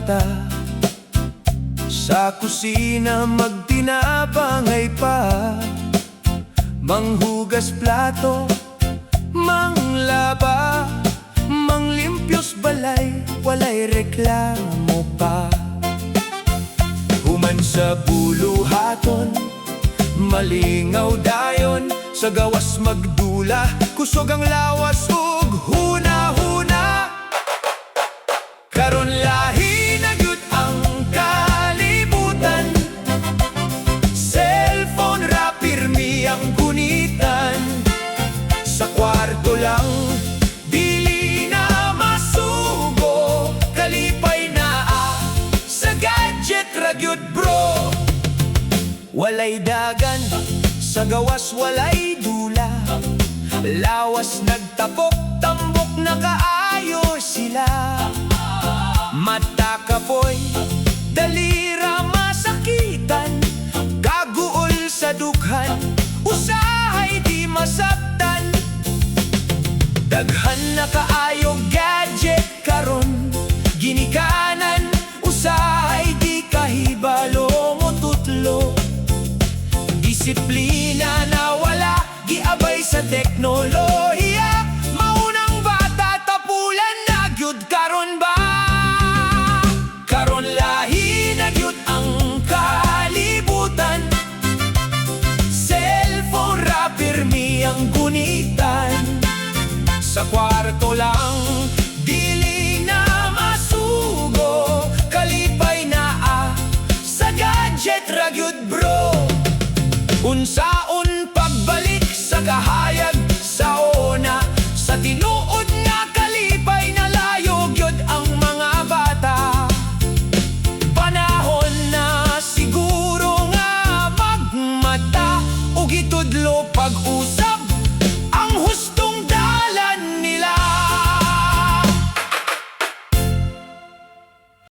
bata, sa kusina magtinabangay pa, manghugas plato, manglaba, manglimpyos balay, walay reklamo pa. Human sa buluhaton, malingaw dayon, sa gawas magdula, kusog ang lawas ug huna-huna. Karon lahi na gyud ang kalibutan, cellphone ra pirmi ang gunitan. Sa kwarto lang, dili na masugo, kalipay na sa gadget ra gyud bro. Walay dagan, sa gawas walay dula, lawas nagtapok, tambok na kaayo sila. Mata kapoy, dalira masakitan, kaguol sa dughan, usahay di masabtan. Daghan na kaayo gadget karon, ginikanan, usahay di kahibalo mo tutlo. Disiplina na wala, giabay sa teknolohiya, maunang bata tapulan na gyud karon ba? Karon lahi na gyud ang kalibutan, cellphone ra pirmi ang gunitan. Sa kwarto lang, dili na masugo, kalipay na sa gadget ra gyud bro. Unsaon pagbalik sa kahayag sa una, sa tinuod nga kalipay na layo gyud ang mga bata. Panahon na siguro nga magmata, ug itudlo pag-usab ang husto